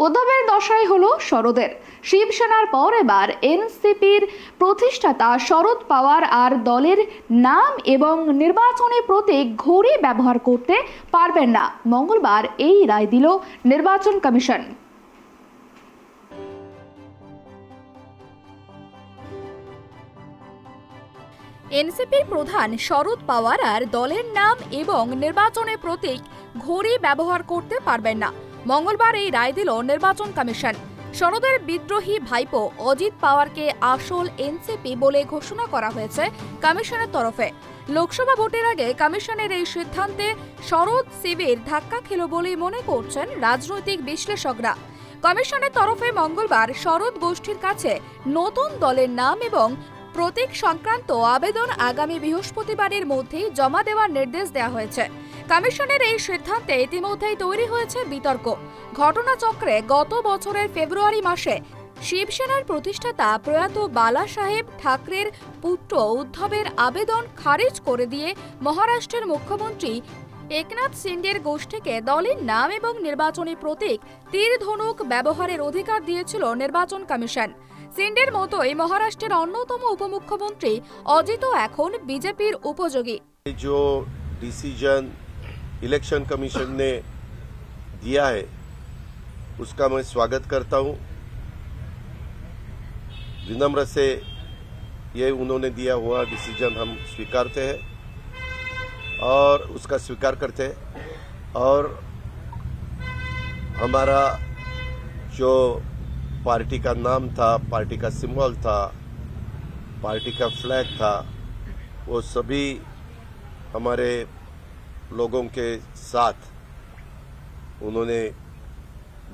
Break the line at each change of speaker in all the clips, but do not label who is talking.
উদ্ধবের দশাই হলো শরদের। শিবসেনার পর এবার এনসিপির প্রতিষ্ঠাতা শরদ পাওয়ার আর দলের নাম এবং নির্বাচনী প্রতীক ঘড়ি ব্যবহার করতে পারবেন না। মঙ্গলবার এই রায় দিল নির্বাচন কমিশন।
এনসিপির প্রধান শরদ পাওয়ার আর দলের নাম এবং নির্বাচনের প্রতীক ঘড়ি ব্যবহার করতে পারবেন না। মঙ্গলবার এই রায় দিল নির্বাচন কমিশন। শরদের বিদ্রোহী ভাইপো অজিত পাওয়ারকে আসল এনসিপি বলে ঘোষণা করা হয়েছে কমিশনের তরফে। লোকসভা ভোটের আগে কমিশনের এই সিদ্ধান্তে শরদ শিবির ধাক্কা খেল বলেই মনে করছেন রাজনৈতিক বিশ্লেষকরা। কমিশনের তরফে মঙ্গলবার শরদ গোষ্ঠীর কাছে নতুন দলের নাম এবং প্রতীক সংক্রান্ত আবেদন আগামী বৃহস্পতিবারের মধ্যেই জমা দেওয়ার নির্দেশ দেওয়া হয়েছে। কমিশনের এই সিদ্ধান্তে ইতিমধ্যেই তৈরি হয়েছে বিতর্ক। ঘটনাচক্রে গত বছরের ফেব্রুয়ারি মাসে শিবসেনার প্রতিষ্ঠাতা প্রয়াত বালা সাহেব ঠাকরের পুত্র উদ্ধবের আবেদন খারিজ করে দিয়ে মহারাষ্ট্রের মুখ্যমন্ত্রী একনাথ শিন্ডের গোষ্ঠীকে দলের নাম এবং নির্বাচনী প্রতীক তীর ধনুক ব্যবহারের অধিকার দিয়েছিল নির্বাচন কমিশন। শিন্ডের মতোই মহারাষ্ট্রের অন্যতম উপমুখ্যমন্ত্রী অজিতও এখন বিজেপির উপযোগী।
जो डिसीजन इलेक्शन कमीशन ने दिया है उसका मैं स्वागत करता हूं। विनम्र से ये उन्होंने दिया हुआ डिसीजन हम स्वीकारते हैं और उसका स्वीकार करते हैं। और हमारा जो पार्टी का नाम था, पार्टी का सिंबल था, पार्टी का फ्लैग था, वो सभी हमारे लोगों के साथ उन्होंने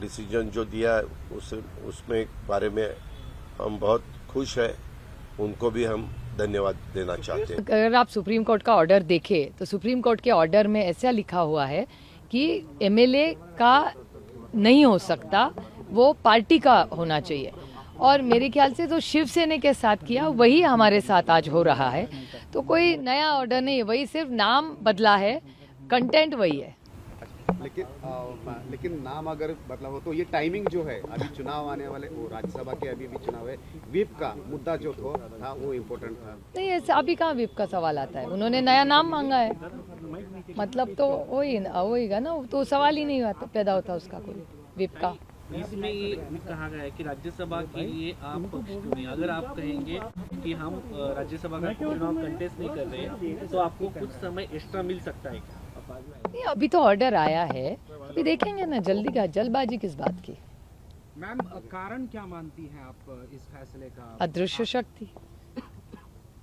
डिसीजन जो दिया उसमें बारे में हम बहुत खुश हैं। उनको भी हम धन्यवाद देना चाहते हैं।
अगर आप सुप्रीम कोर्ट का ऑर्डर देखें तो सुप्रीम कोर्ट के ऑर्डर में ऐसा लिखा हुआ है कि एमएलए का नहीं हो सकता, वो पार्टी का होना चाहिए। और मेरे ख्याल से तो शिवसेना के साथ किया वही हमारे साथ आज हो रहा है। तो कोई नया ऑर्डर नहीं है, वही सिर्फ नाम बदला है, कंटेंट वही है।
लेकिन नाम अगर बदला हो तो ये टाइमिंग जो है, अभी चुनाव आने वाले, वो राज्यसभा के अभी भी चुनाव है, व्हिप का मुद्दा जो था वो इम्पोर्टेंट था। नहीं,
ऐसे अभी कहाँ व्हिप का सवाल आता है, उन्होंने नया नाम मांगा है, मतलब तो वही ना, तो सवाल ही नहीं पैदा होता उसका कोई व्हिप का।
इसमें ये कहा गया है कि राज्यसभा के लिए आप पक्ष चुने। अगर आप कहेंगे कि हम राज्यसभा का चुनाव कंटेस्ट नहीं कर रहे तो आपको कुछ समय एक्स्ट्रा मिल सकता है क्या?
नहीं, अभी तो ऑर्डर आया है, अभी देखेंगे ना, जल्दी का जल्दबाजी किस बात की।
मैम, कारण क्या मानती हैं आप इस फैसले का?
अदृश्य शक्ति।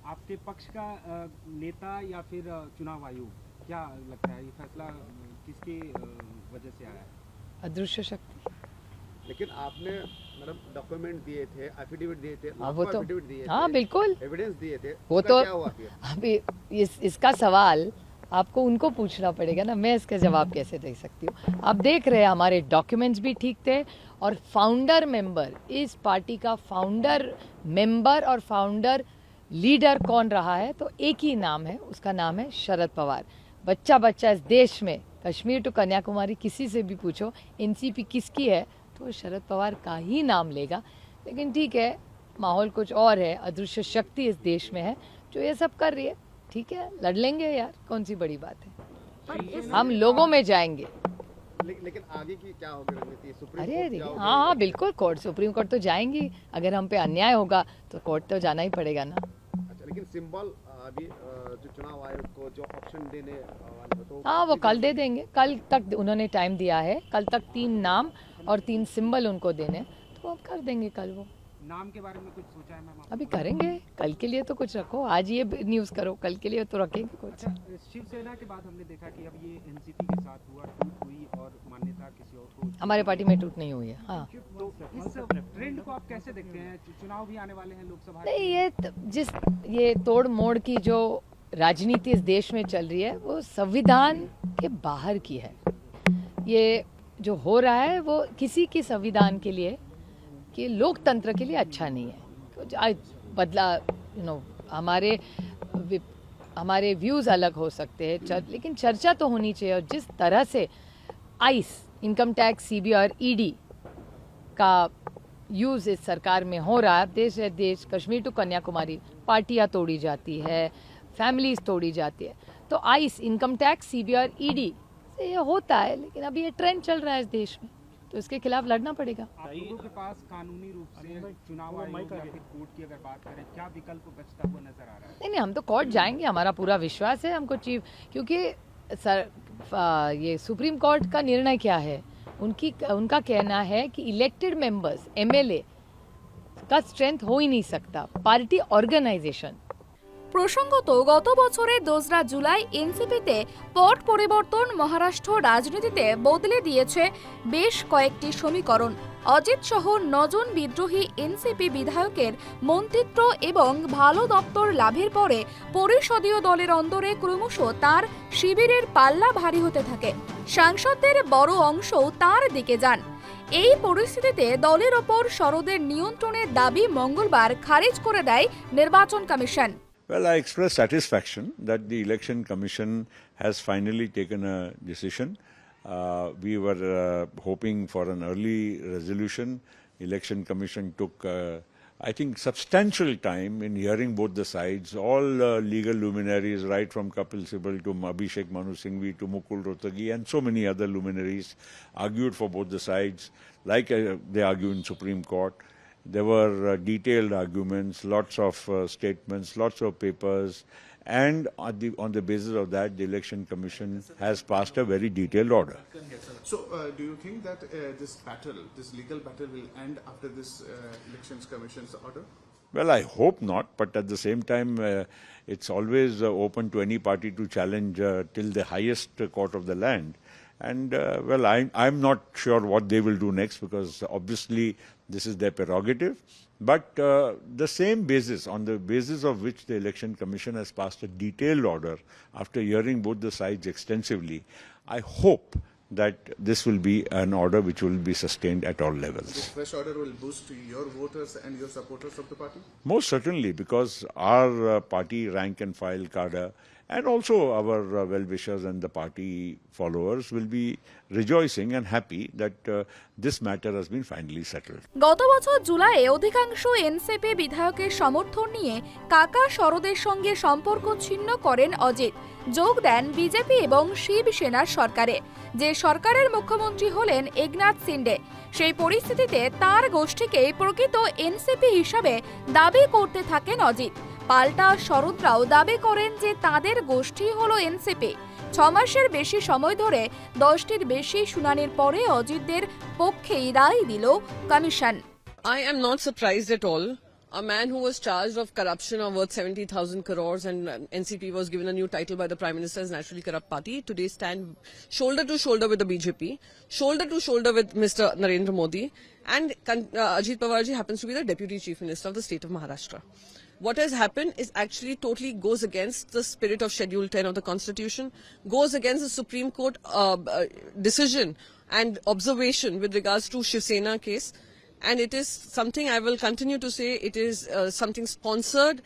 आपके पक्ष का नेता या फिर चुनाव आयोग, क्या लगता है ये फैसला किसकी वजह से आया है?
अदृश्य शक्ति।
लेकिन आपने मतलब डॉक्यूमेंट दिए थे, एफिडेविट दिए थे,
वो तो
एफिडेविट दिए थे,
हाँ बिल्कुल
एविडेंस दिए थे,
वो
उसका
तो
क्या हुआ फिर?
अभी इसका सवाल आपको उनको पूछना पड़ेगा ना, मैं इसका जवाब कैसे दे सकती हूँ। आप देख रहे हैं हमारे डॉक्यूमेंट्स भी ठीक थे, और फाउंडर मेंबर, इस पार्टी का फाउंडर मेंबर और फाउंडर लीडर कौन रहा है, तो एक ही नाम है, उसका नाम है शरद पवार। बच्चा बच्चा इस देश में कश्मीर टू कन्याकुमारी किसी से भी पूछो एनसीपी किसकी है तो शरद पवार का ही नाम लेगा। लेकिन ठीक है, माहौल कुछ और है, अदृश्य शक्ति इस देश में है जो ये सब कर रही है। ठीक है, लड़ लेंगे यार, कौन सी बड़ी बात है, हम लोगों में जाएंगे।
लेकिन आगे की क्या होगी रणनीति? सुप्रीम
अरे
कोर्ट जाओगे?
हाँ बिल्कुल, कोर्ट, सुप्रीम कोर्ट तो जाएंगी। अगर हम पे अन्याय होगा तो कोर्ट तो जाना ही पड़ेगा ना।
अच्छा, लेकिन सिंबल अभी जो चुनाव आयोग को जो ऑप्शन देने वाले तो
हाँ, वो कल दे देंगे, कल तक उन्होंने टाइम दिया है, कल तक 3 नाम और 3 सिंबल उनको देने, तो अब कर देंगे कल। वो
नाम के बारे में कुछ सोचा है मैम?
अभी करेंगे, कल के लिए तो कुछ रखो, आज ये न्यूज़ करो, कल के लिए तो रखेंगे कुछ।
अच्छा, शिवसेना के बाद हमने देखा कि अब ये एनसीपी के साथ हुआ, टूट हुई और मान्यता किसी और को।
हमारे पार्टी में टूट नहीं हुई है। हाँ,
तो इस ट्रेंड को आप कैसे देखते हैं? चुनाव भी आने वाले हैं लोकसभा के।
नहीं, ये तोड़ मोड़ की जो राजनीति इस देश में चल रही है वो संविधान के बाहर की है। ये जो हो रहा है वो किसी की संविधान के लिए, कि लोकतंत्र के लिए अच्छा नहीं है। बदला, हमारे व्यूज़ अलग हो सकते हैं, लेकिन चर्चा तो होनी चाहिए। और जिस तरह से आइस, इनकम टैक्स, सीबीआई और ईडी का यूज़ इस सरकार में हो रहा है। देश है देश, कश्मीर टू कन्याकुमारी पार्टियां तोड़ी जाती है, फैमिलीज तोड़ी जाती है। तो ice, income tax, CBI, ED से ये होता है, लेकिन अभी ये ट्रेंड चल रहा है इस देश में, तो इसके खिलाफ लड़ना पड़ेगा।
आप लोगों के पास कानूनी रूप से चुनाव आयोग या फिर कोर्ट की अगर बात करें, क्या विकल्प बचता हुआ नजर आ रहा है?
नहीं, हम तो कोर्ट जाएंगे, हमारा पूरा विश्वास है हमको चीफ, क्योंकि ये सुप्रीम कोर्ट का निर्णय क्या है, उनका कहना है कि इलेक्टेड मेंबर्स, एमएलए का स्ट्रेंथ हो ही नहीं सकता, पार्टी ऑर्गेनाइजेशन।
প্রসঙ্গত গত বছরের 2রা জুলাই এনসিপিতে পট পরিবর্তন মহারাষ্ট্র রাজনীতিতে বদলে দিয়েছে বেশ কয়েকটি সমীকরণ। অজিত সহ 9 জন বিদ্রোহী এনসিপি বিধায়কের মন্ত্রিত্ব এবং ভালো দপ্তর লাভের পরে পরিষদীয় দলের অন্দরে ক্রমশ তার শিবিরের পাল্লা ভারী হতে থাকে। সাংসদদের বড় অংশও তার দিকে যান। এই পরিস্থিতিতে দলের ওপর শরদের নিয়ন্ত্রণের দাবি মঙ্গলবার খারিজ করে দেয় নির্বাচন commission.
Well, I express satisfaction that the Election Commission has finally taken a decision. We were hoping for an early resolution. Election Commission took, I think, substantial time in hearing both the sides. All legal luminaries, right from Kapil Sibal to Abhishek Manu Singhvi to Mukul Rohtagi and so many other luminaries, argued for both the sides, like they argue in Supreme Court. There were detailed arguments, lots of statements, lots of papers, and on the basis of that, the Election Commission has passed a very detailed order.
So, do you think that this battle, this legal battle, will end after this Elections Commission's order?
Well, I hope not, but at the same time, it's always open to any party to challenge till the highest court of the land. And, well, I'm not sure what they will do next, because obviously this is their prerogative. But the same basis, on the basis of which the Election Commission has passed a detailed order after hearing both the sides extensively, I hope that this will be an order which will be sustained at all levels.
This fresh order will boost your voters and your supporters of the party?
Most certainly, because our party rank and file cadre and also our well-wishers and the party followers will be rejoicing and happy that this matter has been finally settled.
গত বছর জুলাইয়ে অধিকাংশ NCP বিধায়কের সমর্থন নিয়ে কাকা শরদের সঙ্গে সম্পর্ক ছিন্ন করেন অজিত। যোগ দেন বিজেপি এবং শিবসেনার সরকারে, যে সরকারের মুখ্যমন্ত্রী হলেন একনাথ শিন্ডে। সেই পরিস্থিতিতে তার গোষ্ঠীকে প্রকৃত এনসিপি হিসাবে দাবি করতে থাকেন অজিত। পাল্টা শরদরাও দাবি করেন যে তাদের গোষ্ঠী হলো এনসিপি। 6 মাসের বেশি সময় ধরে 10টির বেশি শুনানির পরে অজিতদের পক্ষেই রায় দিল commission.
I am not surprised at all. A man who was charged of corruption of worth 70,000 crores and NCP was given a new title by the Prime Minister's Naturally Corrupt Party, today stand shoulder to shoulder with the BJP, shoulder to shoulder with Mr. Narendra Modi, and Ajit Pawarji happens to be the Deputy Chief Minister of the state of Maharashtra. What has happened is actually totally goes against the spirit of Schedule 10 of the Constitution, goes against the Supreme Court decision and observation with regards to Shiv Sena case. And it is something I will continue to say, it is something sponsored,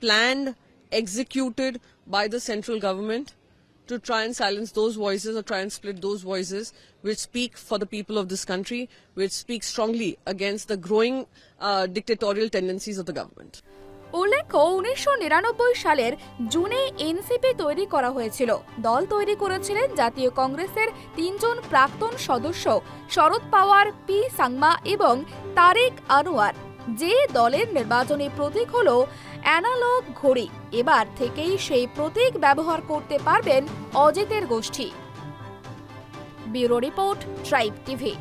planned, executed by the central government to try and silence those voices or try and split those voices which speak for the people of this country, which speak strongly against the growing dictatorial tendencies of the government.
উল্লেখ্য 1999 সালের জুনে NCP তৈরি করা হয়েছিল। দল তৈরি করেছিলেন জাতীয় কংগ্রেসের 3 জন প্রাক্তন সদস্য শরদ পাওয়ার, পি সাংমা এবং তারেক আনোয়ার। যে দলের নির্বাচনী প্রতীক হলো অ্যানালগ ঘড়ি, এবার থেকেই সেই প্রতীক ব্যবহার করতে পারবেন অজিতের গোষ্ঠী। Bureau report, tribe TV.